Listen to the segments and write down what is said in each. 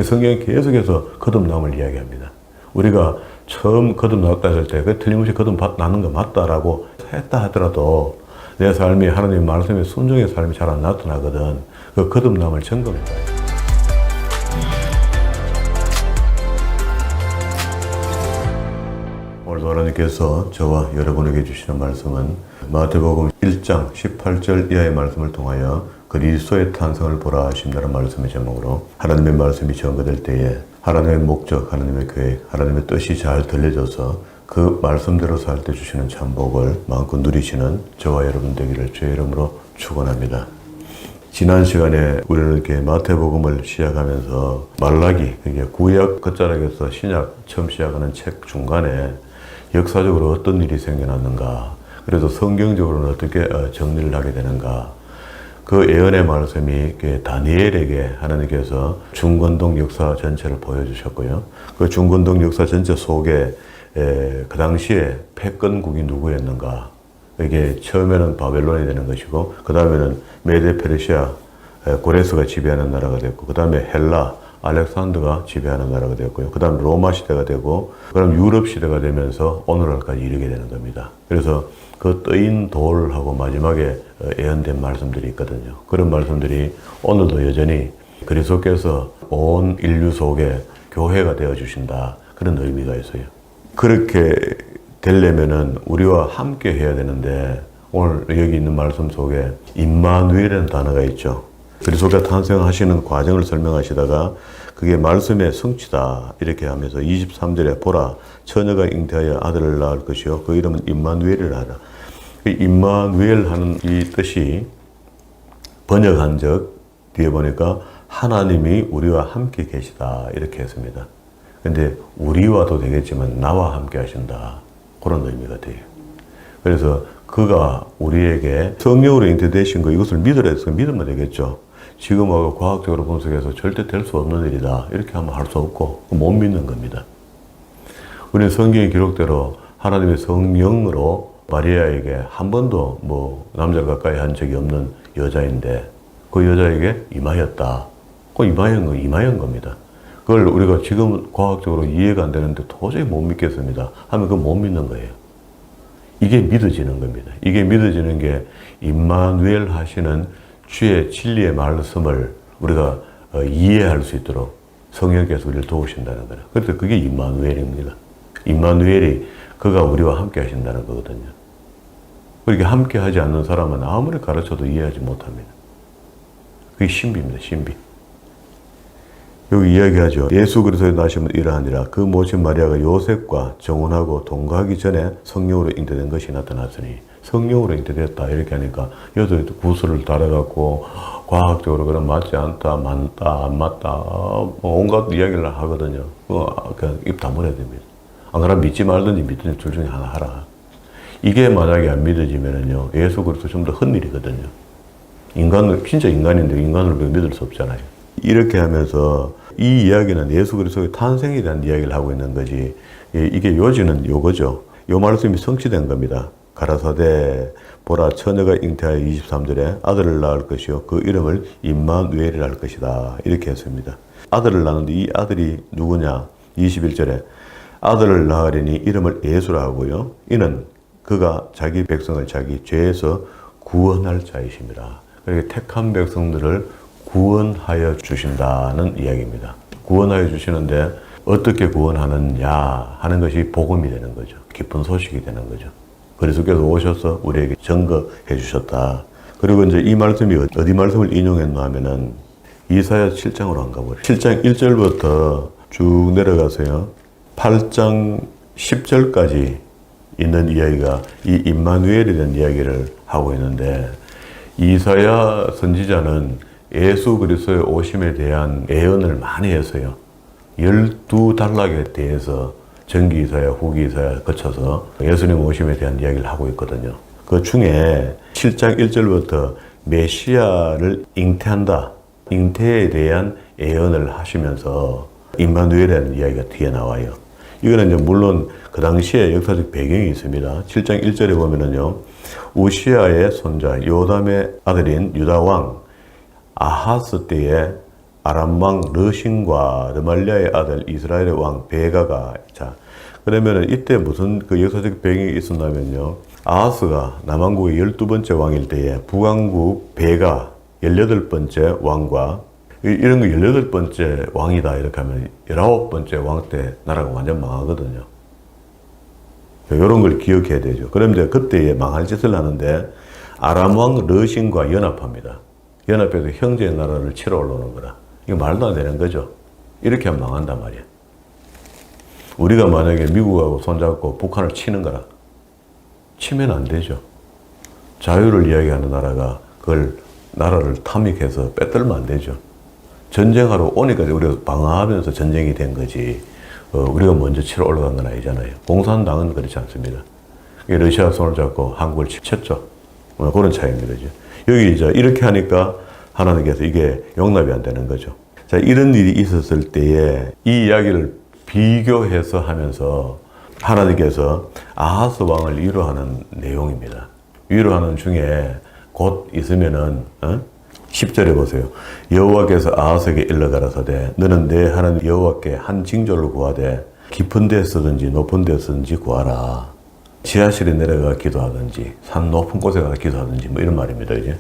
성경이 계속해서 거듭남을 이야기합니다. 우리가 처음 거듭났다 할 때, 그 틀림없이 거듭나는 거 맞다라고 했다 하더라도 내 삶이 하나님의 말씀에 순종의 삶이 잘 안 나타나거든. 그 거듭남을 점검해봐요. 오늘도 하나님께서 저와 여러분에게 주시는 말씀은 마태복음 1장 18절 이하의 말씀을 통하여 그리스도의 탄생을 보라 하신다는 말씀의 제목으로 하나님의 말씀이 전거될 때에 하나님의 목적, 하나님의 계획, 하나님의 뜻이 잘 들려져서 그 말씀대로 살 때 주시는 참복을 마음껏 누리시는 저와 여러분 되기를 주의 이름으로 축원합니다. 지난 시간에 우리는 이렇게 마태복음을 시작하면서 말라기, 이게 구약 끝자락에서 신약 처음 시작하는 책 중간에 역사적으로 어떤 일이 생겨났는가, 그래서 성경적으로는 어떻게 정리를 하게 되는가, 그 예언의 말씀이 다니엘에게 하나님께서 중건동 역사 전체를 보여주셨고요. 그 중건동 역사 전체 속에 그 당시에 패권국이 누구였는가, 이게 처음에는 바벨론이 되는 것이고, 그 다음에는 메데 페르시아 고레스가 지배하는 나라가 됐고, 그 다음에 헬라 알렉산더가 지배하는 나라가 되었고요. 그 다음 로마 시대가 되고, 그 다음 유럽 시대가 되면서 오늘날까지 이르게 되는 겁니다. 그래서 그 뜨인 돌하고 마지막에 예언된 말씀들이 있거든요. 그런 말씀들이 오늘도 여전히 그리스도께서 온 인류 속에 교회가 되어주신다, 그런 의미가 있어요. 그렇게 되려면은 우리와 함께 해야 되는데, 오늘 여기 있는 말씀 속에 임마누엘이라는 단어가 있죠. 그리스도가 탄생하시는 과정을 설명하시다가 그게 말씀의 성취다 이렇게 하면서 23절에 보라 처녀가 잉태하여 아들을 낳을 것이요 그 이름은 임마누엘이라 하라. 임마누엘 하는 이 뜻이 번역한 적 뒤에 보니까 하나님이 우리와 함께 계시다 이렇게 했습니다. 근데 우리와도 되겠지만 나와 함께 하신다, 그런 의미가 돼요. 그래서 그가 우리에게 성령으로 잉태되신 거, 이것을 믿으라 해서 믿으면 되겠죠. 지금하고 과학적으로 분석해서 절대 될 수 없는 일이다 이렇게 하면 할 수 없고 못 믿는 겁니다. 우리는 성경의 기록대로 하나님의 성령으로 마리아에게 한 번도 남자를 가까이 한 적이 없는 여자인데 그 여자에게 임하였다. 그 임하연 겁니다. 그걸 우리가 지금 과학적으로 이해가 안 되는데 도저히 못 믿겠습니다 하면 그건 못 믿는 거예요. 이게 믿어지는 겁니다. 이게 믿어지는 게 임마누엘 하시는 주의 진리의 말씀을 우리가 이해할 수 있도록 성령께서 우리를 도우신다는 거예요. 그래서 그게 임마누엘입니다. 임마누엘이 그가 우리와 함께 하신다는 거거든요. 그렇게 함께 하지 않는 사람은 아무리 가르쳐도 이해하지 못합니다. 그게 신비입니다. 신비. 여기 이야기하죠. 예수 그리스도의 나심은 이러하니라. 그 모친 마리아가 요셉과 정혼하고 동거하기 전에 성령으로 잉태된 것이 나타났으니, 성령으로 잉태됐다 이렇게 하니까 여도 구슬을 달아갖고 과학적으로 그럼 맞지 않다, 맞다, 안 맞다 온갖 이야기를 하거든요. 그냥 입 다물어야 됩니다. 안 그러면 믿지 말든지 믿든지 둘 중에 하나 하라. 이게 만약에 안 믿어지면은요, 예수 그리스도 좀 더 헛일이거든요. 인간을, 진짜 인간인데 인간을 믿을 수 없잖아요. 이렇게 하면서 이 이야기는 예수 그리스도의 탄생에 대한 이야기를 하고 있는 거지, 이게 요지는 요거죠. 요 말씀이 성취된 겁니다. 가라사대 보라 처녀가 잉태하여 23절에 아들을 낳을 것이요 그 이름을 임마누엘이라 할 것이다 이렇게 했습니다. 아들을 낳는데 이 아들이 누구냐? 21절에 아들을 낳으리니 이름을 예수라 하고요, 이는 그가 자기 백성을 자기 죄에서 구원할 자이심이라. 그렇게 택한 백성들을 구원하여 주신다는 이야기입니다. 구원하여 주시는데 어떻게 구원하느냐 하는 것이 복음이 되는 거죠. 기쁜 소식이 되는 거죠. 그리스도께서 오셔서 우리에게 증거해 주셨다. 그리고 이제 이 말씀이 어디 말씀을 인용했나 하면은 이사야 7장으로 안 가버려요. 7장 1절부터 쭉 내려가서요, 8장 10절까지 있는 이야기가 이 임마누엘에 대한 이야기를 하고 있는데, 이사야 선지자는 예수 그리스도의 오심에 대한 예언을 많이 했어요. 12단락에 대해서 전기 이사야, 후기 이사야 거쳐서 예수님 오심에 대한 이야기를 하고 있거든요. 그 중에 7장 1절부터 메시아를 잉태한다, 잉태에 대한 예언을 하시면서 임마누엘이라는 이야기가 뒤에 나와요. 이거는 이제 물론 그 당시에 역사적 배경이 있습니다. 7장 1절에 보면은요, 우시아의 손자 요담의 아들인 유다 왕 아하스 때에 아람 왕 르신과 르말리아의 아들 이스라엘의 왕 베가가, 자, 그러면은 이때 무슨 그 역사적 배경이 있었냐면요. 아하스가 남왕국의 12번째 왕일 때에 북왕국 베가 18번째 왕과 이런 거 18번째 왕이다 이렇게 하면 19번째 왕 때 나라가 완전 망하거든요. 이런 걸 기억해야 되죠. 그런데 그때에 망할 짓을 하는데 아람 왕 르신과 연합합니다. 연합해서 형제의 나라를 치러 올라오는 거라. 이거 말도 안 되는 거죠. 이렇게 하면 망한단 말이야. 우리가 만약에 미국하고 손잡고 북한을 치는 거라. 치면 안 되죠. 자유를 이야기하는 나라가 그걸 나라를 탐닉해서 빼들면 안 되죠. 전쟁하러 오니까 우리가 방어하면서 전쟁이 된 거지. 우리가 먼저 치러 올라간 건 아니잖아요. 공산당은 그렇지 않습니다. 러시아 손을 잡고 한국을 쳤죠. 그런 차이입니다. 여기 이제 이렇게 하니까 하나님께서 이게 용납이 안 되는 거죠. 자, 이런 일이 있었을 때에 이 이야기를 비교해서 하면서 하나님께서 아하스 왕을 위로하는 내용입니다. 위로하는 중에 곧 있으면은 10절에 보세요. 여호와께서 아하스에게 일러 가라사대 너는 내 하나님 여호와께 한 징조를 구하되 깊은 데서든지 높은 데서든지 구하라. 지하실에 내려가 기도하든지 산 높은 곳에 가서 기도하든지 뭐 이런 말입니다. 이제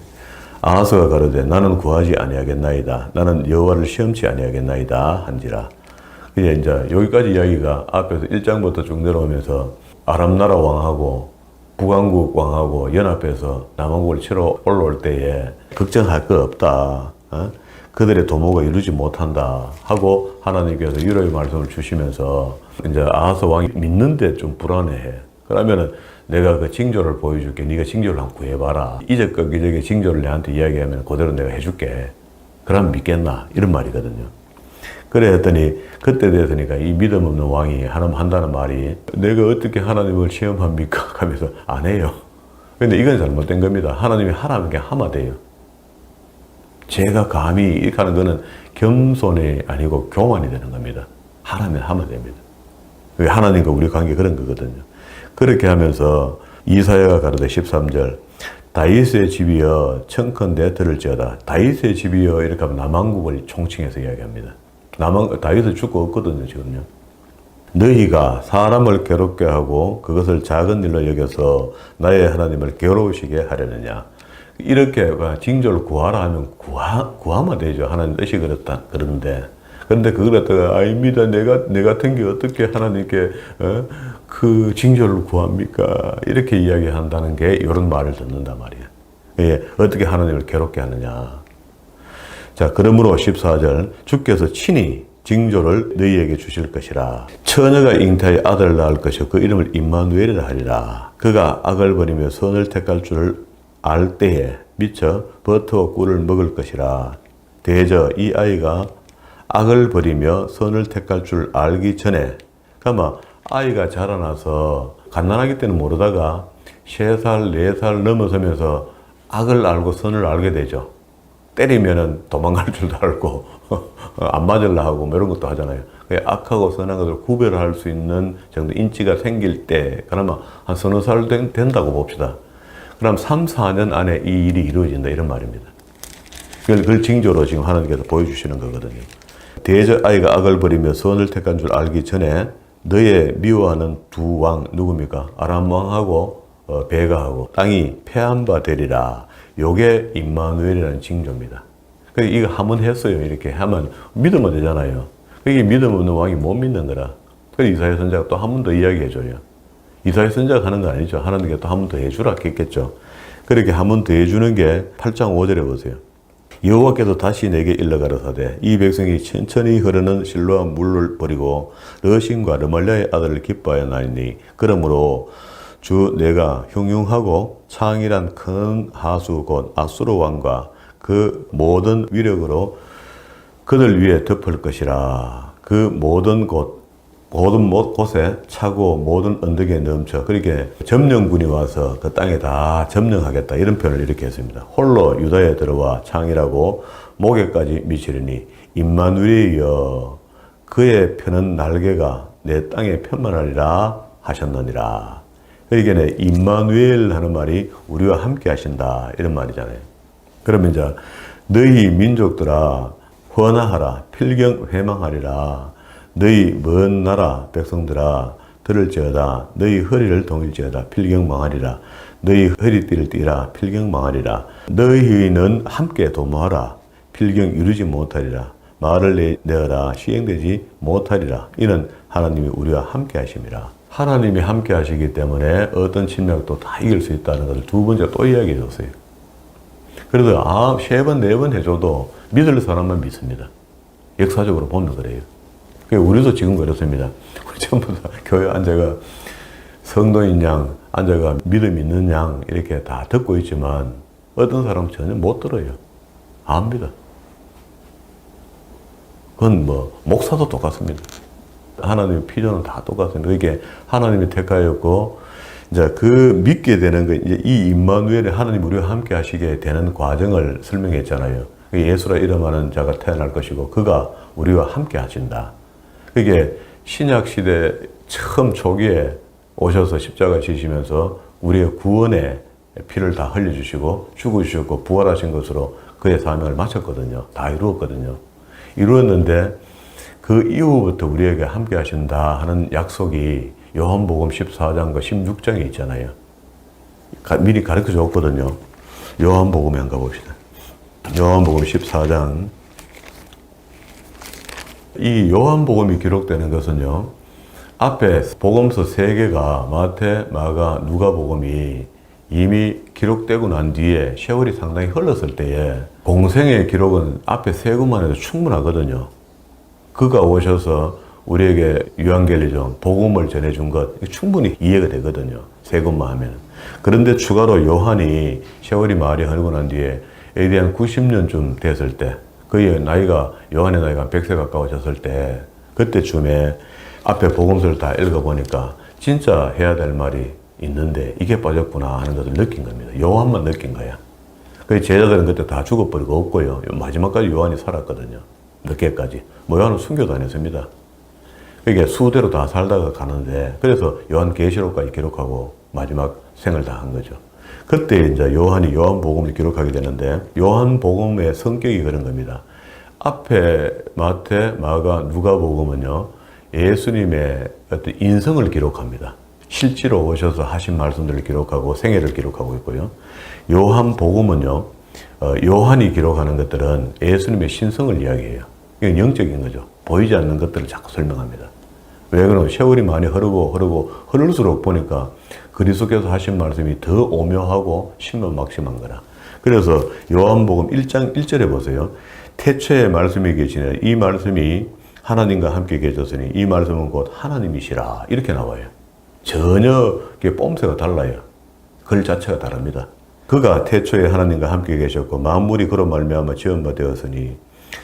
아하스가 가로되 나는 구하지 아니하겠나이다. 나는 여호와를 시험치 아니하겠나이다 한지라. 이제 여기까지 이야기가 앞에서 1장부터 쭉 내려오면서 아람 나라 왕하고 북왕국 왕하고 연합해서 남왕국을 치러 올라올 때에 걱정할 거 없다. 그들의 도모가 이루지 못한다 하고 하나님께서 위로의 말씀을 주시면서 이제 아하스 왕이 믿는데 좀 불안해해. 그러면은 내가 그 징조를 보여줄게. 네가 징조를 한번 구해봐라. 이제껏 기적의 징조를 내한테 이야기하면 그대로 내가 해줄게. 그럼 믿겠나? 이런 말이거든요. 그래 했더니 그때 되었으니까 이 믿음 없는 왕이 하나님 한다는 말이 내가 어떻게 하나님을 시험합니까? 하면서 안 해요. 근데 이건 잘못된 겁니다. 하나님이 하라는 게 하면 돼요. 제가 감히 이렇게 하는 거는 겸손이 아니고 교만이 되는 겁니다. 하라면 하면 됩니다. 하나님과 우리 관계 그런 거거든요. 그렇게 하면서 이사야가 가로되 13절 다윗의 집이여 청컨 내 터를 지어다. 다윗의 집이여 이렇게 하면 남왕국을 총칭해서 이야기합니다. 다윗은 죽고 없거든요, 지금요. 너희가 사람을 괴롭게 하고 그것을 작은 일로 여겨서 나의 하나님을 괴로우시게 하려느냐. 이렇게 징조를 구하라 하면 구하면 되죠. 하나님 뜻이 그렇다, 그런데. 그런데 그걸 갖다가, 아닙니다. 내 같은 게 어떻게 하나님께, 그 징조를 구합니까? 이렇게 이야기한다는 게 이런 말을 듣는단 말이에요. 예, 어떻게 하나님을 괴롭게 하느냐. 자, 그러므로 14절 주께서 친히 징조를 너희에게 주실 것이라. 처녀가 잉태하여 아들을 낳을 것이요 그 이름을 임마누엘이라 하리라. 그가 악을 버리며 선을 택할 줄을 알 때에 미쳐 버터와 꿀을 먹을 것이라. 대저 이 아이가 악을 버리며 선을 택할 줄 알기 전에 그러면 아이가 자라나서 갓난아기 때는 모르다가 3살, 4살 넘어서면서 악을 알고 선을 알게 되죠. 때리면은 도망갈 줄도 알고 안 맞으려 하고 뭐 이런 것도 하잖아요. 악하고 선한 것을 구별할 수 있는 정도 인지가 생길 때 그러면 한 서너 살 된다고 봅시다. 그럼 3, 4년 안에 이 일이 이루어진다 이런 말입니다. 그걸 징조로 지금 하나님께서 보여주시는 거거든요. 대저 아이가 악을 버리며 선을 택한 줄 알기 전에 너의 미워하는 두 왕 누굽니까? 아람 왕하고 베가하고 땅이 패한 바 되리라. 요게 임마누엘이라는 징조입니다. 그러니까 이거 하면 했어요. 이렇게 하면 믿으면 되잖아요. 이게 믿음 없는 왕이 못 믿는 거라. 그래서 이사야 선지자가 또 한 번 더 이야기해줘요. 이사야 선지자가 하는 거 아니죠. 하나님께 또 한 번 더 해주라 했겠죠. 그렇게 한 번 더 해주는 게 8장 5절에 보세요. 여호와께서 다시 내게 일러 가라사대 이 백성이 천천히 흐르는 실로암 물을 버리고 르신과 르말리아의 아들을 기뻐하였나니 그러므로 주 내가 흉흉하고 창이란 큰 하수 곧 아수르 왕과 그 모든 위력으로 그들 위에 덮을 것이라. 그 모든 곳에 차고 모든 언덕에 넘쳐. 그렇게 점령군이 와서 그 땅에 다 점령하겠다. 이런 표현을 이렇게 했습니다. 홀로 유다에 들어와 창이라고 목에까지 미치리니 임마누엘이여 그의 펴는 날개가 내 땅에 편만하리라 하셨느니라. 그러니까 임마누엘 하는 말이 우리와 함께 하신다 이런 말이잖아요. 그러면 이제 너희 민족들아 헌화하라 필경 회망하리라. 너희 먼 나라 백성들아 들을지어다. 너희 허리를 동일지어다. 필경 망하리라. 너희 허리띠를 띠라. 필경 망하리라. 너희는 함께 도모하라. 필경 이루지 못하리라. 말을 내어라. 시행되지 못하리라. 이는 하나님이 우리와 함께 하심이라. 하나님이 함께 하시기 때문에 어떤 침략도 다 이길 수 있다는 것을 두 번째 또 이야기해 줬어요. 그래도 세 번, 네 번 해줘도 믿을 사람만 믿습니다. 역사적으로 보면 그래요. 우리도 지금 그렇습니다. 우리 전부 다 교회 앉아가 성도인 양, 앉아가 믿음 있는 양 이렇게 다 듣고 있지만 어떤 사람은 전혀 못 들어요. 안 믿어. 그건 목사도 똑같습니다. 하나님의 필요는 다 똑같습니다. 이게 하나님이 택하였고, 이제 그 믿게 되는 거, 이제 이 임마누엘이 하나님 우리와 함께 하시게 되는 과정을 설명했잖아요. 예수라 이름하는 자가 태어날 것이고, 그가 우리와 함께 하신다. 그게 신약 시대 처음 초기에 오셔서 십자가 지시면서 우리의 구원의 피를 다 흘려주시고, 죽으셨고, 부활하신 것으로 그의 사명을 마쳤거든요. 다 이루었거든요. 이루었는데, 그 이후부터 우리에게 함께 하신다 하는 약속이 요한복음 14장과 16장에 있잖아요. 미리 가르쳐 줬거든요. 요한복음에 한번 가봅시다. 요한복음 14장. 이 요한복음이 기록되는 것은요, 앞에 복음서 3개가 마태, 마가, 누가복음이 이미 기록되고 난 뒤에 세월이 상당히 흘렀을 때에 공생의 기록은 앞에 3권만 해도 충분하거든요. 그가 오셔서 우리에게 유한겔리종, 복음을 전해준 것 충분히 이해가 되거든요. 3권만 하면. 그런데 추가로 요한이 세월이 많이 흐르고 난 뒤에 AD 한 90년쯤 됐을 때, 그의 나이가, 요한의 나이가 100세 가까워졌을 때, 그때쯤에 앞에 복음서를 다 읽어보니까 진짜 해야 될 말이 있는데 이게 빠졌구나 하는 것을 느낀 겁니다. 요한만 느낀 거야. 그 제자들은 그때 다 죽어버리고 없고요. 마지막까지 요한이 살았거든요. 늦게까지. 요한은 순교도 안 했습니다. 그게 수대로 다 살다가 가는데, 그래서 요한 계시록까지 기록하고 마지막 생을 다 한 거죠. 그때 이제 요한이 요한복음을 기록하게 되는데, 요한복음의 성격이 그런 겁니다. 앞에 마태, 마가, 누가복음은요, 예수님의 어떤 인성을 기록합니다. 실제로 오셔서 하신 말씀들을 기록하고 생애를 기록하고 있고요. 요한복음은요, 요한이 기록하는 것들은 예수님의 신성을 이야기해요. 이건 영적인 거죠. 보이지 않는 것들을 자꾸 설명합니다. 왜 그러면 세월이 많이 흐를수록 보니까 그리스도께서 하신 말씀이 더 오묘하고 신묘막심한 거라. 그래서 요한복음 1장 1절에 보세요. 태초에 말씀이 계시네. 이 말씀이 하나님과 함께 계셨으니 이 말씀은 곧 하나님이시라. 이렇게 나와요. 전혀 뽐새가 달라요. 글 자체가 다릅니다. 그가 태초에 하나님과 함께 계셨고 만물이 그로 말미암아 지은 바 되었으니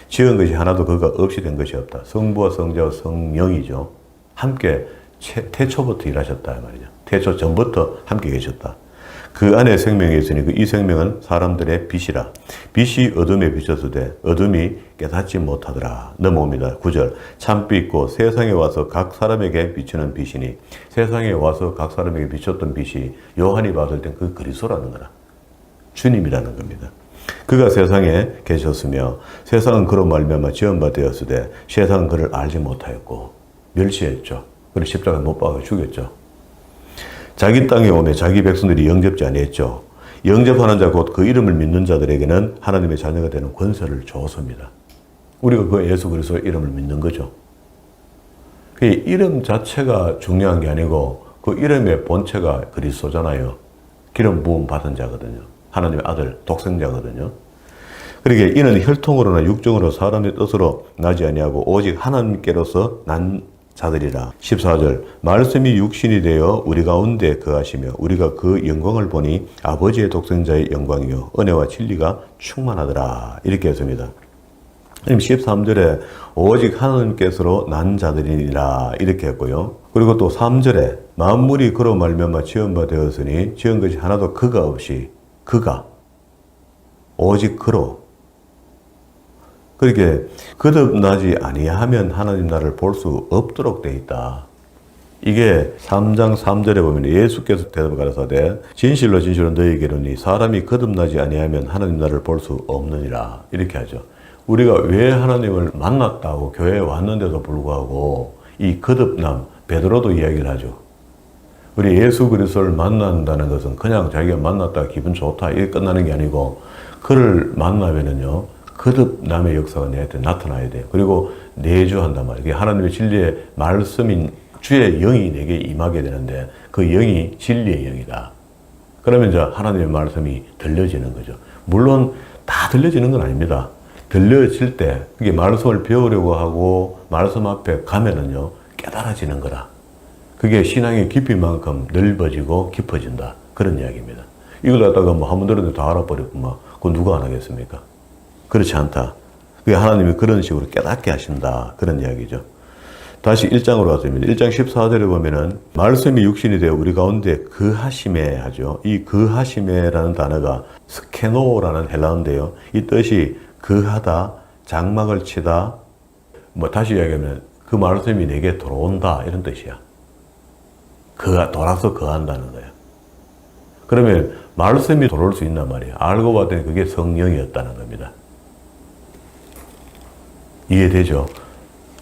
지은 것이 하나도 그가 없이 된 것이 없다. 성부와 성자와 성령이죠. 함께 태초부터 일하셨다 말이죠. 태초 전부터 함께 계셨다. 그 안에 생명이 있으니 이 생명은 사람들의 빛이라. 빛이 어둠에 비쳤으되 어둠이 깨닫지 못하더라. 넘어옵니다. 9절. 참빛고 세상에 와서 각 사람에게 비추는 빛이니, 세상에 와서 각 사람에게 비췄던 빛이 요한이 봤을 땐 그 그리스도라는 거라. 주님이라는 겁니다. 그가 세상에 계셨으며 세상은 그로 말미암아 지은 바 되었으되 세상은 그를 알지 못하였고 멸시했죠. 그리고 십자가에 못 박아 죽였죠. 자기 땅에 오매 자기 백성들이 영접지 아니했죠. 영접하는 자 곧 그 이름을 믿는 자들에게는 하나님의 자녀가 되는 권세를 주었습니다. 우리가 그 예수 그리스도의 이름을 믿는 거죠. 그 이름 자체가 중요한 게 아니고 그 이름의 본체가 그리스도잖아요. 기름 부음 받은 자거든요. 하나님의 아들, 독생자거든요. 그러게 이는 혈통으로나 육정으로 사람의 뜻으로 나지 아니하고 오직 하나님께로서 난 자들이라. 14절. 말씀이 육신이 되어 우리 가운데 거하시며 우리가 그 영광을 보니 아버지의 독생자의 영광이요 은혜와 진리가 충만하더라. 이렇게 했습니다. 13절에 오직 하나님께서로 난 자들이니라 이렇게 했고요. 그리고 또 3절에 만물이 그로 말미암아 지은 바 되었으니 지은 것이 하나도 그가 없이 그가 오직 그로. 그렇게 거듭나지 아니하면 하나님 나라를 볼 수 없도록 되어 있다. 이게 3장 3절에 보면 예수께서 대답을 가라사대 진실로 진실로 너희에게 이르노니 사람이 거듭나지 아니하면 하나님 나라를 볼 수 없느니라. 이렇게 하죠. 우리가 왜 하나님을 만났다고 교회에 왔는데도 불구하고 이 거듭남, 베드로도 이야기를 하죠. 우리 예수 그리스도를 만난다는 것은 그냥 자기가 만났다가 기분 좋다 이렇게 끝나는 게 아니고 그를 만나면은요 거듭남의 역사가 내한테 나타나야 돼요. 그리고 내주한단 말이에요. 이게 하나님의 진리의 말씀인 주의 영이 내게 임하게 되는데 그 영이 진리의 영이다. 그러면 이제 하나님의 말씀이 들려지는 거죠. 물론 다 들려지는 건 아닙니다. 들려질 때 그게 말씀을 배우려고 하고 말씀 앞에 가면은요 깨달아지는 거다. 그게 신앙의 깊이만큼 넓어지고 깊어진다. 그런 이야기입니다. 이걸 갖다가 뭐 한 번 들었는데 다 알아버리고 막 그거 누가 안 하겠습니까? 그렇지 않다. 그게 하나님이 그런 식으로 깨닫게 하신다. 그런 이야기죠. 다시 1장으로 갔습니다. 1장 14절에 보면은 말씀이 육신이 되어 우리 가운데 거하심에 하죠. 이 거하심에라는 단어가 스케노라는 헬라어인데요. 이 뜻이 거하다, 장막을 치다, 뭐 다시 이야기하면 그 말씀이 내게 들어온다 이런 뜻이야. 돌아서 거한다는 거야. 그러면 말씀이 들어올 수 있단 말이야. 알고 봤더니 그게 성령이었다는 겁니다. 이해되죠?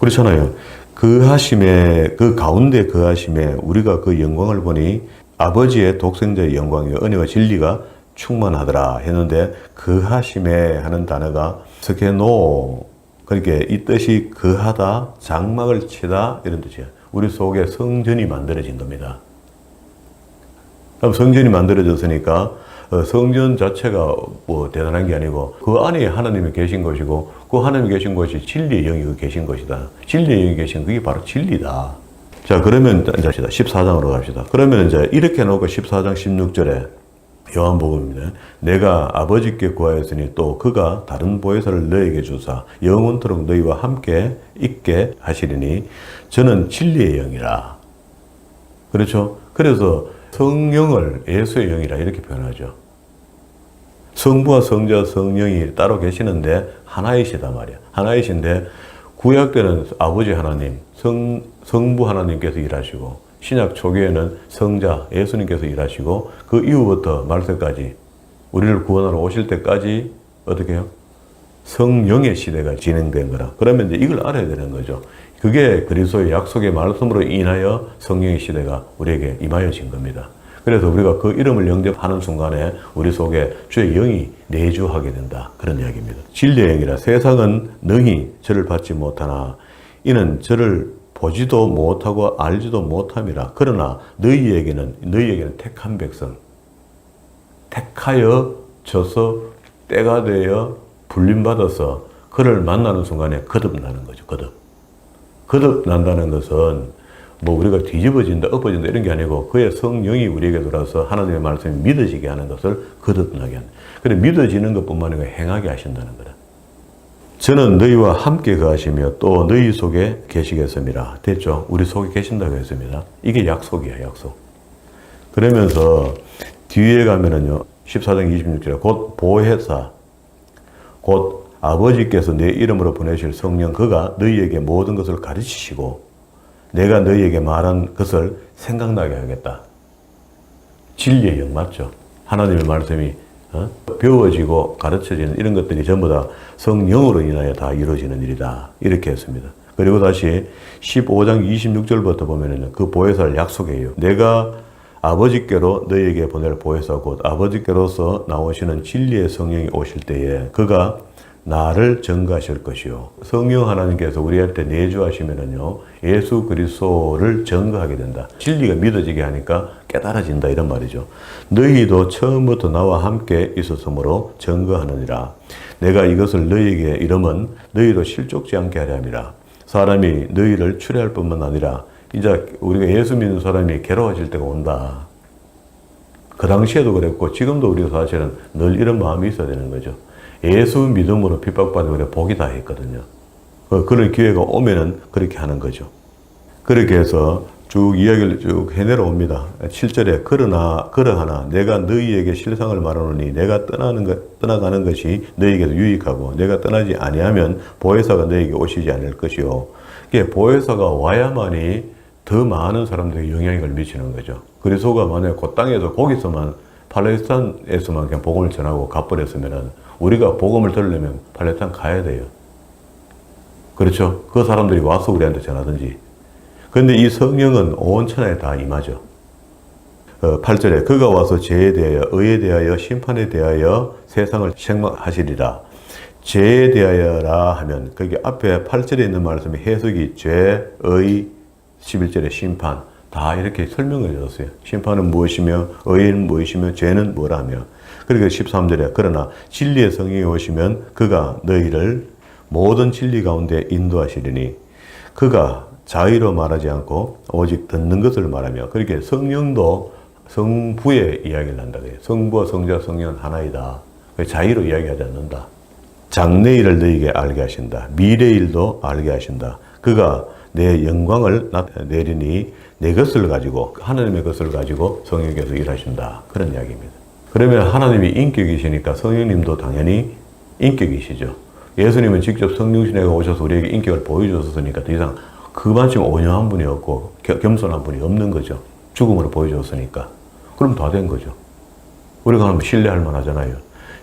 그렇잖아요. 거하심에, 그 가운데 거하심에 우리가 그 영광을 보니 아버지의 독생자의 영광이요 은혜와 진리가 충만하더라 했는데 거하심에 하는 단어가 스케노, 그러니까 이 뜻이 거하다, 장막을 치다 이런 뜻이에요. 우리 속에 성전이 만들어진 겁니다. 그럼 성전이 만들어졌으니까 성전 자체가 뭐 대단한 게 아니고 그 안에 하나님이 계신 것이고 그 하나님이 계신 것이 진리의 영이 계신 것이다. 진리의 영이 계신 그게 바로 진리다. 자, 그러면 이제 14장으로 갑시다. 그러면 이제 이렇게 놓고 14장 16절에 요한복음입니다. 내가 아버지께 구하였으니 또 그가 다른 보혜사를 너에게 주사 영원토록 너희와 함께 있게 하시리니 저는 진리의 영이라. 그렇죠? 그래서 성령을 예수의 영이라 이렇게 표현하죠. 성부와 성자, 성령이 따로 계시는데 하나이시다 말이야. 하나이신데 구약 때는 아버지 하나님, 성부 하나님께서 일하시고 신약 초기에는 성자 예수님께서 일하시고 그 이후부터 말세까지 우리를 구원하러 오실 때까지 어떻게 해요? 성령의 시대가 진행된 거라. 그러면 이제 이걸 알아야 되는 거죠. 그게 그리스도의 약속의 말씀으로 인하여 성령의 시대가 우리에게 임하여진 겁니다. 그래서 우리가 그 이름을 영접하는 순간에 우리 속에 주의 영이 내주하게 된다. 그런 이야기입니다. 진리의 영이라 세상은 능히 저를 받지 못하나 이는 저를 보지도 못하고 알지도 못함이라. 그러나 너희에게는 택한 백성, 택하여 져서 때가 되어 불림받아서 그를 만나는 순간에 거듭나는 거죠. 거듭난다는 것은 뭐 우리가 뒤집어진다, 엎어진다 이런 게 아니고 그의 성령이 우리에게 들어와서 하나님의 말씀이 믿어지게 하는 것을 거듭나게 하는. 그래 믿어지는 것뿐만 아니라 행하게 하신다는 거다. 저는 너희와 함께 거하시며 또 너희 속에 계시겠습니다. 됐죠? 우리 속에 계신다고 했습니다. 이게 약속이야, 약속. 그러면서 뒤에 가면은요, 14장 26절에 곧 보혜사, 곧 아버지께서 내 이름으로 보내실 성령 그가 너희에게 모든 것을 가르치시고 내가 너희에게 말한 것을 생각나게 하겠다. 진리의 영 맞죠? 하나님의 말씀이 배워지고 가르쳐지는 이런 것들이 전부 다 성령으로 인하여 다 이루어지는 일이다. 이렇게 했습니다. 그리고 다시 15장 26절부터 보면은 그 보혜사를 약속해요. 내가 아버지께로 너희에게 보낼 보혜사 곧 아버지께로서 나오시는 진리의 성령이 오실 때에 그가 나를 증거하실 것이요. 성령 하나님께서 우리한테 내주하시면은요, 예수 그리스도를 증거하게 된다. 진리가 믿어지게 하니까 깨달아진다 이런 말이죠. 너희도 처음부터 나와 함께 있었으므로 증거하느니라. 내가 이것을 너희에게 이름은 너희도 실족지 않게 하려 함이라. 사람이 너희를 추려할 뿐만 아니라 이제 우리가 예수 믿는 사람이 괴로워질 때가 온다. 그 당시에도 그랬고 지금도 우리가 사실은 늘 이런 마음이 있어야 되는 거죠. 예수 믿음으로 핍박받는 우리가 복이 다 했거든요. 그런 기회가 오면은 그렇게 하는 거죠. 그렇게 해서 쭉 이야기를 쭉 해내려 옵니다. 7절에 그러하나 내가 너희에게 실상을 말하노니 내가 떠나가는 것이 너희에게도 유익하고 내가 떠나지 아니하면 보혜사가 너희에게 오시지 않을 것이요. 이게 보혜사가 와야만이 더 많은 사람들에게 영향력을 미치는 거죠. 그리스도가 만약에 그 땅에서 거기서만 팔레스타인에서만 그냥 복음을 전하고 가버렸으면은 우리가 복음을 들으려면 팔레스타인 가야 돼요. 그렇죠? 그 사람들이 와서 우리한테 전하든지. 그런데 이 성령은 온 천하에 다 임하죠. 8절에 그가 와서 죄에 대하여, 의에 대하여, 심판에 대하여 세상을 책망하시리라. 죄에 대하여라 하면 거기 앞에 8절에 있는 말씀이 해석이 죄, 의, 11절에 심판 다 이렇게 설명을 해줬어요. 심판은 무엇이며 의는 무엇이며 죄는 뭐라며. 그리고 13절에 그러나 진리의 성령이 오시면 그가 너희를 모든 진리 가운데 인도하시리니 그가 자의로 말하지 않고 오직 듣는 것을 말하며. 그렇게 성령도 성부의 이야기를 한다. 성부와 성자 성령은 하나이다. 자의로 이야기하지 않는다. 장래일을 너희에게 알게 하신다. 미래일도 알게 하신다. 그가 내 영광을 내리니 내 것을 가지고 하나님의 것을 가지고 성령께서 일하신다. 그런 이야기입니다. 그러면 하나님이 인격이시니까 성령님도 당연히 인격이시죠. 예수님은 직접 성령신에게 오셔서 우리에게 인격을 보여주셨으니까 더 이상 그만큼 온유한 분이 없고 겸손한 분이 없는 거죠. 죽음으로 보여줬으니까. 그럼 다 된 거죠. 우리가 하면 신뢰할 만하잖아요.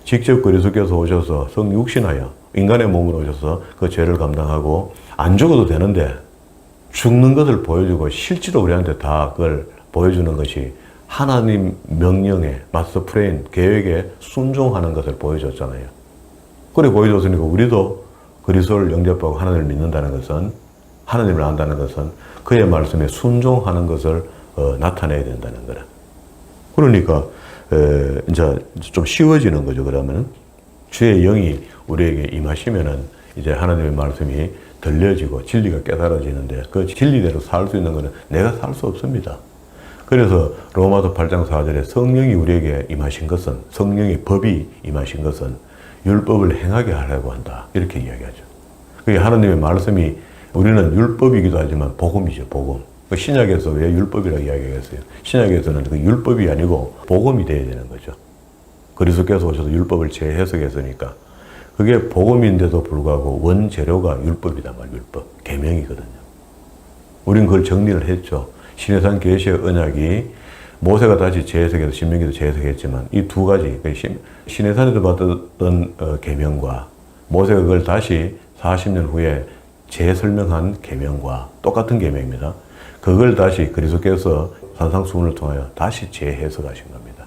직접 그리스도께서 오셔서 성육신하여 인간의 몸으로 오셔서 그 죄를 감당하고 안 죽어도 되는데 죽는 것을 보여주고 실제로 우리한테 다 그걸 보여주는 것이 하나님 명령에 마스터 플레인 계획에 순종하는 것을 보여줬잖아요. 그래 보여줬으니까 우리도 그리스도를 영접하고 하나님을 믿는다는 것은, 하나님을 안다는 것은 그의 말씀에 순종하는 것을 나타내야 된다는 거라. 그러니까 이제 좀 쉬워지는 거죠. 그러면 주의 영이 우리에게 임하시면은 이제 하나님의 말씀이 들려지고 진리가 깨달아지는데 그 진리대로 살 수 있는 것은 내가 살 수 없습니다. 그래서 로마서 8장 4절에 성령이 우리에게 임하신 것은, 성령의 법이 임하신 것은 율법을 행하게 하려고 한다. 이렇게 이야기하죠. 그게 하나님의 말씀이, 우리는 율법이기도 하지만 복음이죠. 복음. 신약에서 왜 율법이라고 이야기했어요? 신약에서는 그 율법이 아니고 복음이 돼야 되는 거죠. 그리스도께서 오셔서 율법을 재해석했으니까. 그게 복음인데도 불구하고 원재료가 율법이단 말이에요. 율법. 계명이거든요. 우린 그걸 정리를 했죠. 신해산 계시의 언약이 모세가 다시 재해석해서 신명기도 재해석했지만 이 두 가지, 신해산에서 받았던 계명과 모세가 그걸 다시 40년 후에 재설명한 계명과 똑같은 계명입니다. 그걸 다시 그리스도께서 산상수훈을 통하여 다시 재해석하신 겁니다.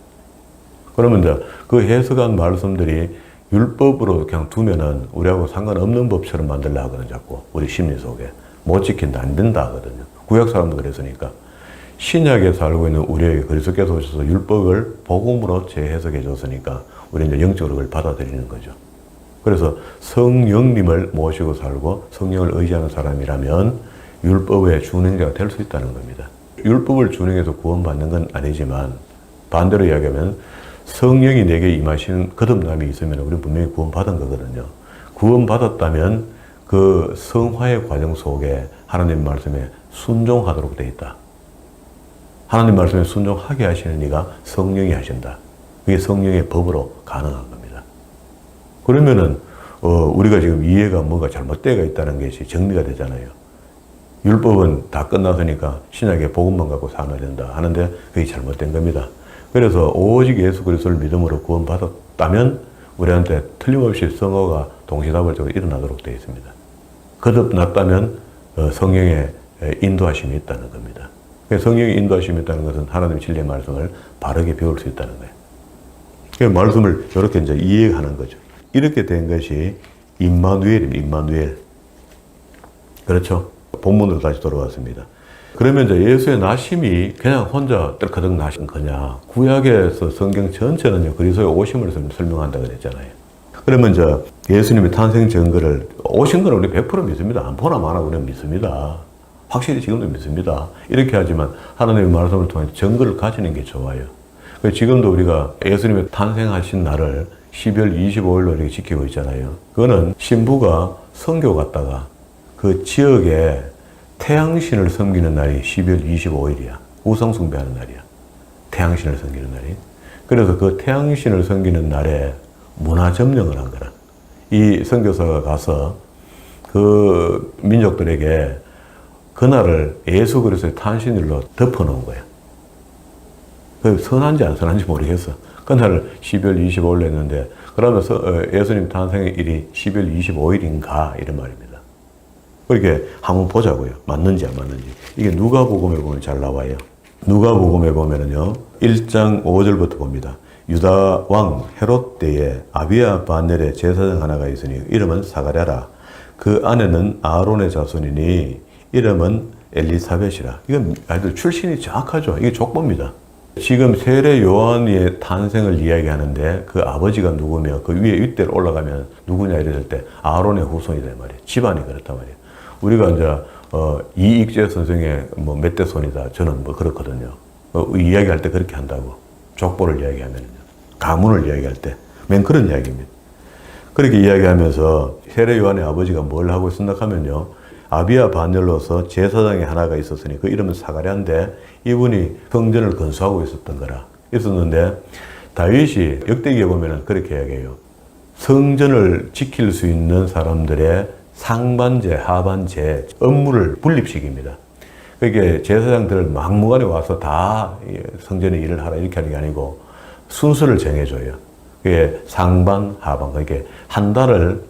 그러면 이제 그 해석한 말씀들이 율법으로 그냥 두면은 우리하고 상관없는 법처럼 만들려고 하거든요. 자꾸 우리 심리 속에. 못 지킨다, 안 된다 하거든요. 구약 사람도 그랬으니까. 신약에 살고 있는 우리에게 그리스도께서 오셔서 율법을 복음으로 재해석해 줬으니까 우리는 이제 영적으로 그걸 받아들이는 거죠. 그래서 성령님을 모시고 살고 성령을 의지하는 사람이라면 율법의 준행자가 될 수 있다는 겁니다. 율법을 준행해서 구원받는 건 아니지만 반대로 이야기하면 성령이 내게 임하시는 거듭남이 있으면 우리는 분명히 구원받은 거거든요. 구원받았다면 그 성화의 과정 속에 하나님 말씀에 순종하도록 되어 있다. 하나님 말씀에 순종하게 하시는 이가 성령이 하신다. 그게 성령의 법으로 가능한 겁니다. 그러면은 우리가 지금 이해가 뭔가 잘못되어 있다는 것이 정리가 되잖아요. 율법은 다 끝났으니까 신약의 복음만 갖고 살아야 된다 하는데 그게 잘못된 겁니다. 그래서 오직 예수 그리스도를 믿음으로 구원받았다면 우리한테 틀림없이 성화가 동시다발적으로 일어나도록 되어 있습니다. 거듭났다면 성령의 인도하심이 있다는 겁니다. 성령의 인도하심이 있다는 것은 하나님의 진리의 말씀을 바르게 배울 수 있다는 거예요. 그 말씀을 이렇게 이제 이해하는 거죠. 이렇게 된 것이 임마누엘입니다. 임마누엘. 그렇죠? 본문으로 다시 돌아왔습니다. 그러면 이제 예수의 나심이 그냥 혼자 떨커덕 나신 거냐? 구약에서 성경 전체는요, 그리스도의 오심을 설명한다 그랬잖아요. 그러면 이제 예수님의 탄생 증거를, 오신 거는 우리 100% 믿습니다. 안 보나 마나 우리는 믿습니다. 확실히 지금도 믿습니다. 이렇게 하지만 하나님의 말씀을 통해 증거를 가지는 게 좋아요. 지금도 우리가 예수님의 탄생하신 날을 12월 25일로 이렇게 지키고 있잖아요. 그거는 신부가 선교 갔다가 그 지역에 태양신을 섬기는 날이 12월 25일이야. 우상숭배하는 날이야. 태양신을 섬기는 날이. 그래서 그 태양신을 섬기는 날에 문화점령을 한 거라. 이 선교사가 가서 그 민족들에게 그날을 예수 그리스도의 탄신일로 덮어놓은 거야. 그 선한지 안 선한지 모르겠어. 그날 12월 25일 했는데 그러면서 예수님 탄생의 일이 12월 25일인가 이런 말입니다. 그렇게 한번 보자고요. 맞는지 안 맞는지. 이게 누가복음에 보면 잘 나와요. 누가복음에 보면은요. 1장 5절부터 봅니다. 유다 왕 헤롯 때에 아비야 반열에 제사장 하나가 있으니 이름은 사가랴라. 그 아내는 아론의 자손이니 이름은 엘리사벳이라. 이건 아이들 출신이 정확하죠. 이게 족보입니다. 지금 세례 요한의 탄생을 이야기하는데 그 아버지가 누구며 그 위에 윗대로 올라가면 누구냐 이랬을 때 아론의 후손이다 말이에요. 집안이 그렇단 말이에요. 우리가 이제 이익재 선생의 뭐 몇 대 손이다. 저는 뭐 그렇거든요. 이야기할 때 그렇게 한다고. 족보를 이야기하면요. 가문을 이야기할 때. 맨 그런 이야기입니다. 그렇게 이야기하면서 세례 요한의 아버지가 뭘 하고 있었나 하면요. 아비야 반열로서 제사장이 하나가 있었으니 그 이름은 사가랴인데 이분이 성전을 건수하고 있었는데 다윗이 역대기에 보면은 그렇게 이야기해요. 성전을 지킬 수 있는 사람들의 상반제, 하반제 업무를 분립시킵니다. 그게 제사장들을 막무가내 와서 다 성전의 일을 하라 이렇게 하는 게 아니고 순서를 정해줘요. 그게 상반, 하반. 그게 한 달을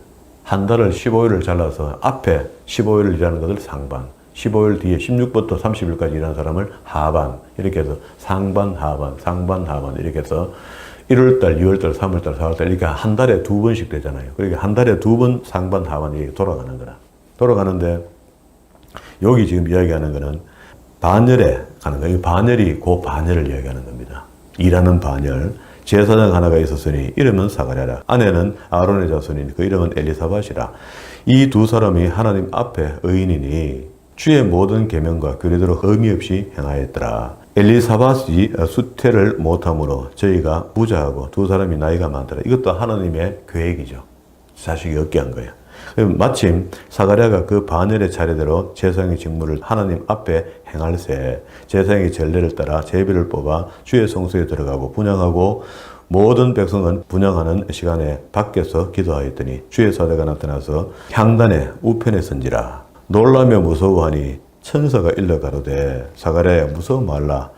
15일을 잘라서 앞에 15일을 일하는 것을 상반, 15일 뒤에 16부터 30일까지 일하는 사람을 하반, 이렇게 해서 상반, 하반, 상반, 하반, 이렇게 해서 1월달, 2월달, 3월달, 4월달, 이렇게 한 달에 2번씩 되잖아요. 그러니까 한 달에 2번 상반, 하반이 이렇게 돌아가는 거라. 돌아가는데, 여기 지금 이야기하는 거는 반열에 가는 거예요. 반열이 그 반열을 이야기하는 겁니다. 일하는 반열. 제사장 하나가 있었으니 이름은 사가랴라. 아내는 아론의 자손이니 그 이름은 엘리사벳이라. 이 두 사람이 하나님 앞에 의인이니 주의 모든 계명과 규례대로 흠이 없이 행하였더라. 엘리사벳이 수태를 못함으로 저희가 부자하고 두 사람이 나이가 많더라. 이것도 하나님의 계획이죠. 자식이 없게 한 거예요. 마침 사가랴가 그 반열의 차례대로 제사장의 직무를 하나님 앞에 행할세 제사장의 전례를 따라 제비를 뽑아 주의 성소에 들어가고 분향하고 모든 백성은 분향하는 시간에 밖에서 기도하였더니 주의 사대가 나타나서 향단의 우편에 선지라. 놀라며 무서워하니 천사가 일러 가로되 사가랴야 무서워 말라.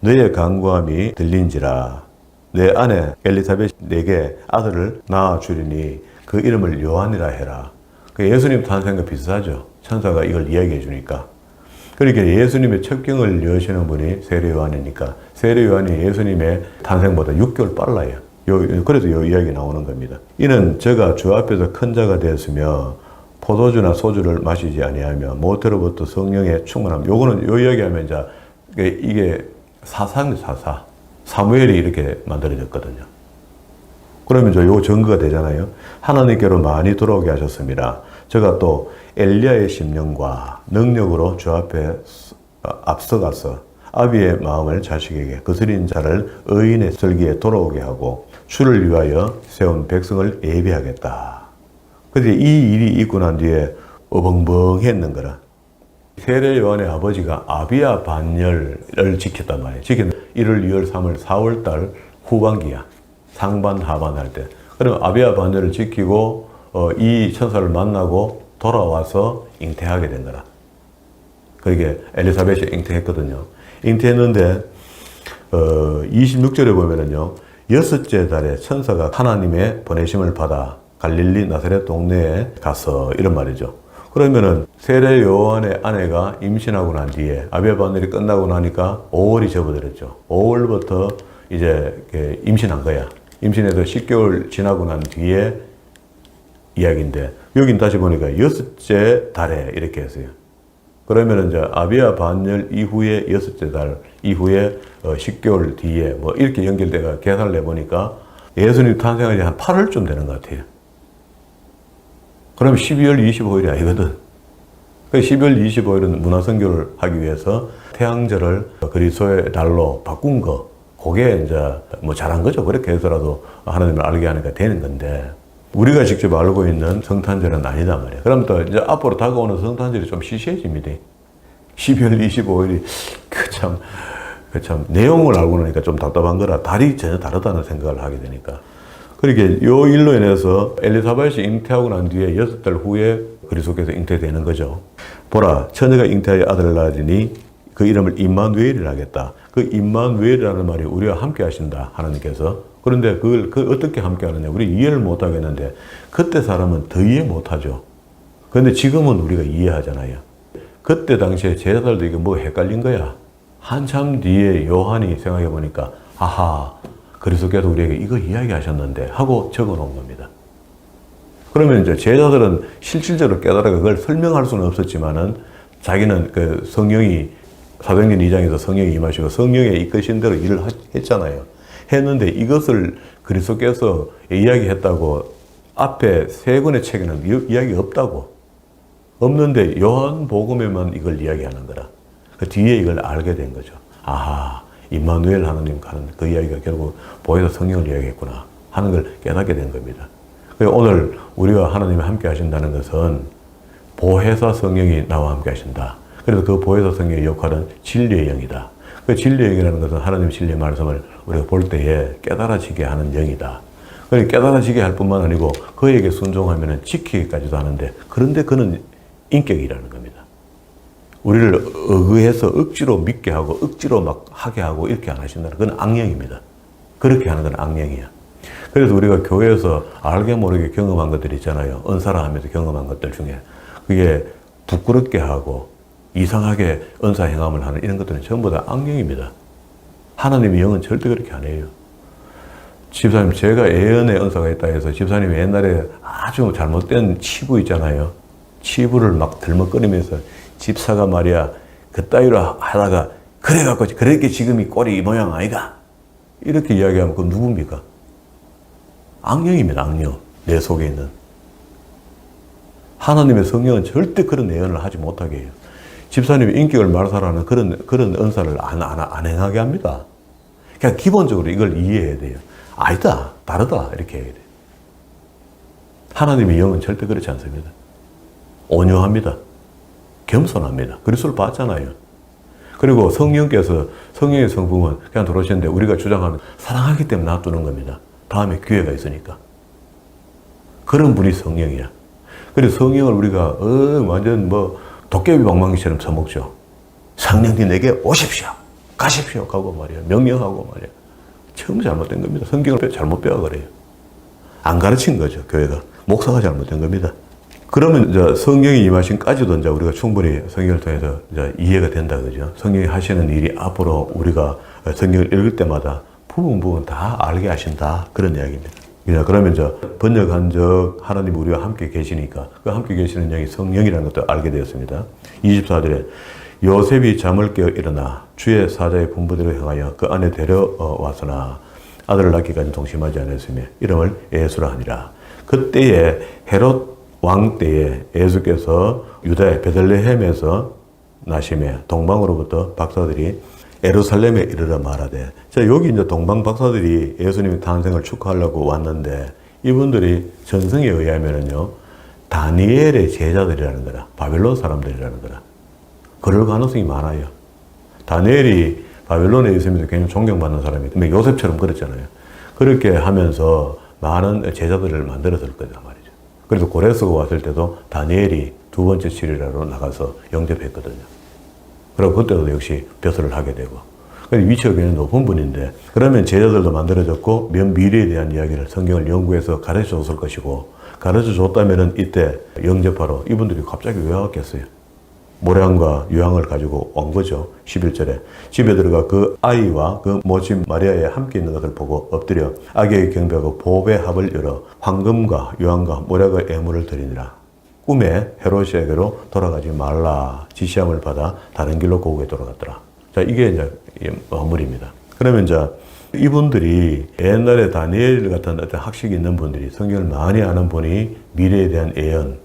너의 간구함이 들린지라. 내 아내 엘리사벳이 내게 아들을 낳아 주리니 그 이름을 요한이라 해라. 예수님 탄생과 비슷하죠. 천사가 이걸 이야기해 주니까. 그러니까 예수님의 첩경을 여시는 분이 세례 요한이니까 세례 요한이 예수님의 탄생보다 6개월 빨라요. 그래서 이 이야기 나오는 겁니다. 이는 저가 주 앞에서 큰 자가 되었으며 포도주나 소주를 마시지 아니하며 모태로부터 성령의 충만함. 요거는 요 이야기하면 이제 이게 사사입니다. 사무엘이 이렇게 만들어졌거든요. 그러면 요 증거가 되잖아요. 하나님께로 많이 돌아오게 하셨습니다. 제가 또 엘리야의 심령과 능력으로 주 앞에 앞서가서 아비의 마음을 자식에게 거스린 자를 의인의 설기에 돌아오게 하고 주를 위하여 세운 백성을 예비하겠다. 그런데 이 일이 있고 난 뒤에 어벙벙했는 거라. 세례 요한의 아버지가 아비야 반열을 지켰단 말이에요. 1월, 2월, 3월, 4월 달 후반기야. 상반, 하반 할 때. 그러면 아비야 반열을 지키고 이 천사를 만나고 돌아와서 잉태하게 된 거라. 그게 엘리사벳이 잉태했거든요. 잉태했는데 26절에 보면은요. 6째 달에 천사가 하나님의 보내심을 받아 갈릴리 나사렛 동네에 가서 이런 말이죠. 그러면은 세례 요한의 아내가 임신하고 난 뒤에 아비야 반열이 끝나고 나니까 5월이 접어들었죠. 5월부터 이제 임신한 거야. 임신해서 10개월 지나고 난 뒤에 이야기인데 여긴 다시 보니까 6째 달에 이렇게 했어요. 그러면 이제 아비야 반열 이후에 6째 달 이후에 10개월 뒤에 뭐 이렇게 연결돼가 계산을 해보니까 예수님 탄생한 지 한 8월쯤 되는 것 같아요. 그럼 12월 25일이 아니거든. 12월 25일은 문화선교를 하기 위해서 태양절을 그리스도의 날로 바꾼 거. 그게 이제 뭐 잘한 거죠. 그렇게 해서라도 하나님을 알게 하니까 되는 건데 우리가 직접 알고 있는 성탄절은 아니다 말이야. 그럼 또 이제 앞으로 다가오는 성탄절이 좀 시시해집니다. 12월 25일이 참 내용을 알고 나니까 좀 답답한 거라 달이 전혀 다르다는 생각을 하게 되니까. 그러니까 요 일로 인해서 엘리사벳이 잉태하고 난 뒤에 6달 후에 그리스도께서 잉태되는 거죠. 보라, 처녀가 잉태하여 아들을 낳으리니 그 이름을 임마누엘이라 하겠다. 그 임마누엘이라는 말이 우리와 함께 하신다 하나님께서 그런데 그걸 어떻게 함께 하느냐. 우리 이해를 못 하겠는데 그때 사람은 더 이해 못 하죠. 그런데 지금은 우리가 이해하잖아요. 그때 당시에 제자들도 이게 뭐 헷갈린 거야. 한참 뒤에 요한이 생각해 보니까 아하, 그리스도께서 우리에게 이거 이야기하셨는데 하고 적어 놓은 겁니다. 그러면 이제 제자들은 실질적으로 깨달아 그걸 설명할 수는 없었지만은 자기는 그 성령이 사도행전 2장에서 성령이 임하시고 성령의 이끄신 대로 일을 했잖아요. 했는데 이것을 그리스도께서 이야기했다고 앞에 세 권의 책에는 이야기 없다고. 없는데 요한복음에만 이걸 이야기하는 거라. 그 뒤에 이걸 알게 된 거죠. 아하, 임마누엘 하나님 가는 그 이야기가 결국 보혜사 성령을 이야기했구나 하는 걸 깨닫게 된 겁니다. 오늘 우리가 하나님이 함께 하신다는 것은 보혜사 성령이 나와 함께 하신다. 그래서 그 보혜사 성령의 역할은 진리의 영이다. 그 진리의 영이라는 것은 하나님 진리의 말씀을 우리가 볼 때에 깨달아지게 하는 영이다. 그러니까 깨달아지게 할 뿐만 아니고 그에게 순종하면 지키기까지도 하는데 그런데 그는 인격이라는 겁니다. 우리를 의해서 억지로 믿게 하고 억지로 막 하게 하고 이렇게 안 하신다는 그건 악령입니다. 그렇게 하는 건 악령이야. 그래서 우리가 교회에서 알게 모르게 경험한 것들이 있잖아요. 은사라 하면서 경험한 것들 중에 그게 부끄럽게 하고 이상하게 은사 행함을 하는 이런 것들은 전부 다 악령입니다. 하나님의 영은 절대 그렇게 안 해요. 집사님, 제가 예언의 은사가 있다 해서 집사님이 옛날에 아주 잘못된 치부 있잖아요. 치부를 막 들먹거리면서 집사가 말이야 그따위로 하다가 그래갖고 그렇게 지금 이 꼴이 이 모양 아이가? 이렇게 이야기하면 그건 누굽니까? 악령입니다. 악령. 내 속에 있는. 하나님의 성령은 절대 그런 예언을 하지 못하게 해요. 집사님이 인격을 말살하는 그런 은사를 안 행하게 합니다. 그냥 기본적으로 이걸 이해해야 돼요. 아니다. 다르다. 이렇게 해야 돼요. 하나님의 영은 절대 그렇지 않습니다. 온유합니다. 겸손합니다. 그리스도를 봤잖아요. 그리고 성령께서 성령의 성품은 그냥 들어오시는데 우리가 주장하는 사랑하기 때문에 놔두는 겁니다. 다음에 기회가 있으니까. 그런 분이 성령이야. 그래서 성령을 우리가 완전 뭐 도깨비 방망이처럼 써먹죠. 성령님 내게 오십시오. 가십시오. 가고 말이야. 명령하고 말이야. 처음 잘못된 겁니다. 성경을 잘못 배워그래요. 안 가르친 거죠. 교회가. 목사가 잘못된 겁니다. 그러면 이제 성령이 임하신까지도 이제 우리가 충분히 성경을 통해서 이제 이해가 된다 그죠. 성령이 하시는 일이 앞으로 우리가 성경을 읽을 때마다 부분 다 알게 하신다 그런 이야기입니다. 그러면 이제 번역한 적 하나님 우리와 함께 계시니까 그 함께 계시는 영이 성령이라는 것도 알게 되었습니다. 24절에 요셉이 잠을 깨어 일어나 주의 사자의 분부대로 행하여 그 안에 데려왔으나 아들을 낳기까지 동심하지 않았으며 이름을 예수라 하니라. 그때에 헤롯 왕 때에 예수께서 유다의 베들레헴에서 나심에 동방으로부터 박사들이 예루살렘에 이르러 말하되. 자, 여기 이제 동방 박사들이 예수님의 탄생을 축하하려고 왔는데 이분들이 전승에 의하면은요, 다니엘의 제자들이라는 거라. 바벨론 사람들이라는 거라. 그럴 가능성이 많아요. 다니엘이 바벨론에 있으면서 굉장히 존경받는 사람이 요셉처럼 그랬잖아요. 그렇게 하면서 많은 제자들을 만들었을 거다 말이죠. 그래서 고레스가 왔을 때도 다니엘이 두 번째 치리라로 나가서 영접했거든요. 그리고 그때도 역시 벼슬을 하게 되고. 위치가 굉장히 높은 분인데, 그러면 제자들도 만들어졌고, 미래에 대한 이야기를 성경을 연구해서 가르쳐 줬을 것이고, 가르쳐 줬다면은 이때 영접하러 이분들이 갑자기 왜 왔겠어요? 모량과 유황을 가지고 온 거죠. 11절에. 집에 들어가 그 아이와 그 모친 마리아에 함께 있는 것을 보고 엎드려 아기에게 경배하고 보배 합을 열어 황금과 유황과 모략의 애물을 드리니라. 꿈에 헤롯에게로 돌아가지 말라 지시함을 받아 다른 길로 고국에 돌아갔더라. 자, 이게 이제 마무리입니다. 그러면 이제 이분들이 옛날에 다니엘 같은 어떤 학식이 있는 분들이 성경을 많이 아는 분이 미래에 대한 예언,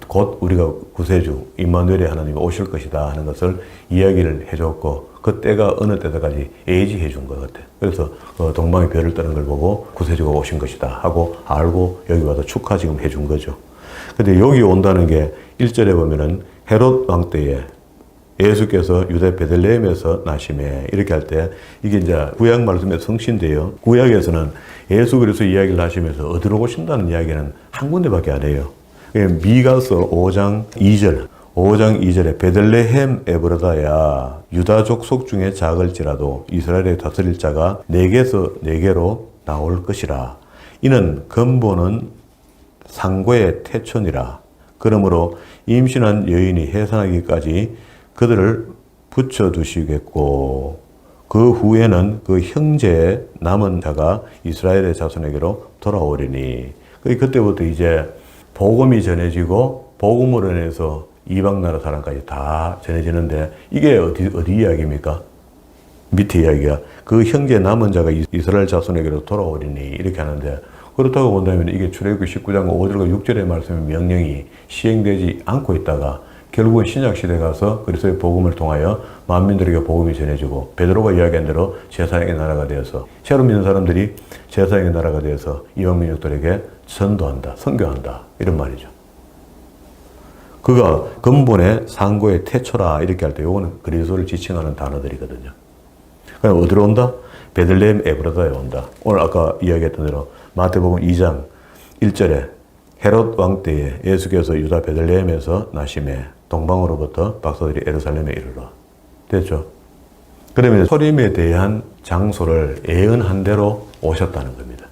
곧 우리가 구세주 임마누엘의 하나님이 오실 것이다 하는 것을 이야기를 해줬고, 그 때가 어느 때까지 예지해 준 것 같아. 그래서 동방의 별을 뜨는 걸 보고 구세주가 오신 것이다 하고 알고 여기 와서 축하 지금 해준 거죠. 근데 여기 온다는 게 1절에 보면은 헤롯 왕 때에 예수께서 유대 베들레헴에서 나심에 이렇게 할 때 이게 이제 구약 말씀의 성신인데요. 구약에서는 예수 그리스도 이야기를 하시면서 어디로 오신다는 이야기는 한 군데밖에 안 해요. 미가서 5장 2절에 베들레헴 에브라다야 유다 족속 중에 작을지라도 이스라엘의 다스릴 자가 내게서 내게로 나올 것이라. 이는 근본은 상고의 태촌이라. 그러므로 임신한 여인이 해산하기까지 그들을 붙여두시겠고 그 후에는 그 형제의 남은 자가 이스라엘의 자손에게로 돌아오리니. 그때부터 이제 복음이 전해지고 복음으로 인해서 이방 나라 사람까지 다 전해지는데 이게 어디 이야기입니까? 밑에 이야기가 그 형제 남은 자가 이스라엘 자손에게로 돌아오리니 이렇게 하는데, 그렇다고 본다면 이게 출애굽기 19장 5절과 6절의 말씀의 명령이 시행되지 않고 있다가 결국은 신약시대 가서 그리스도의 복음을 통하여 만민들에게 복음이 전해지고 베드로가 이야기한 대로 제사장의 나라가 되어서 새로 믿는 사람들이 제사장의 나라가 되어서 이방 민족들에게 전도한다, 선교한다 이런 말이죠. 그가 근본의 상고의 태초라 이렇게 할 때 요거는 그리스도를 지칭하는 단어들이거든요. 그럼 어디로 온다? 베들레헴 에브라다에 온다. 오늘 아까 이야기했던 대로 마태복음 2장 1절에 헤롯 왕 때에 예수께서 유다 베들레헴에서 나심에 동방으로부터 박사들이 예루살렘에 이르러. 됐죠? 그러면 소림에 대한 장소를 예언한 대로 오셨다는 겁니다.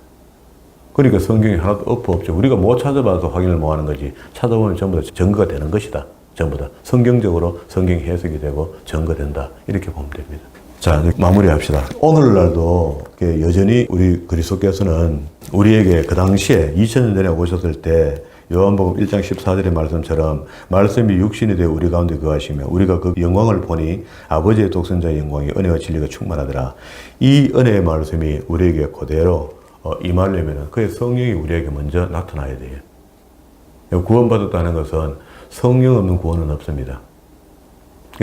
그러니까 성경이 하나도 없죠. 우리가 못 찾아봐서 확인을 못 하는 거지. 찾아보면 전부 다 증거가 되는 것이다. 전부 다 성경적으로 성경 해석이 되고 증거된다. 이렇게 보면 됩니다. 자, 이제 마무리합시다. 오늘날도 여전히 우리 그리스도께서는 우리에게 그 당시에 2000년 전에 오셨을 때 요한복음 1장 14절의 말씀처럼 말씀이 육신이 되어 우리 가운데 거하시며 우리가 그 영광을 보니 아버지의 독생자의 영광이 은혜와 진리가 충만하더라. 이 은혜의 말씀이 우리에게 그대로 임하려면 그의 성령이 우리에게 먼저 나타나야 돼요. 구원받았다는 것은 성령 없는 구원은 없습니다.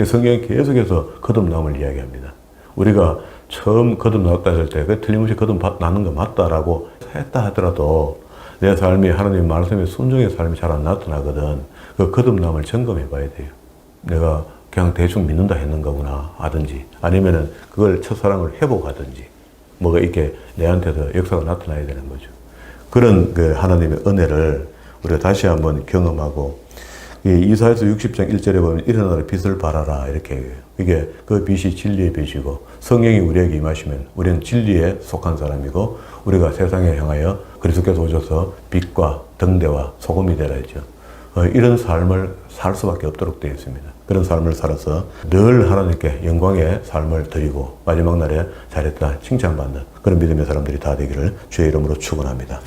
성경이 계속해서 거듭남을 이야기합니다. 우리가 처음 거듭났다 했을 때 그 틀림없이 거듭나는 거 맞다라고 했다 하더라도 내 삶이 하나님의 말씀에 순종의 삶이 잘 안 나타나거든. 그 거듭남을 점검해 봐야 돼요. 내가 그냥 대충 믿는다 했는 거구나 하든지 아니면은 그걸 첫사랑을 회복하든지 뭐가 이렇게 내한테서 역사가 나타나야 되는 거죠. 그런 그 하나님의 은혜를 우리가 다시 한번 경험하고 이사야서 60장 1절에 보면 일어나라 빛을 발하라 이렇게 해요. 이게 그 빛이 진리의 빛이고 성령이 우리에게 임하시면 우리는 진리에 속한 사람이고 우리가 세상에 향하여 그리스도께서 오셔서 빛과 등대와 소금이 되라 했죠. 이런 삶을 살 수밖에 없도록 되어 있습니다. 그런 삶을 살아서 늘 하나님께 영광의 삶을 드리고 마지막 날에 잘했다 칭찬받는 그런 믿음의 사람들이 다 되기를 주의 이름으로 축원합니다.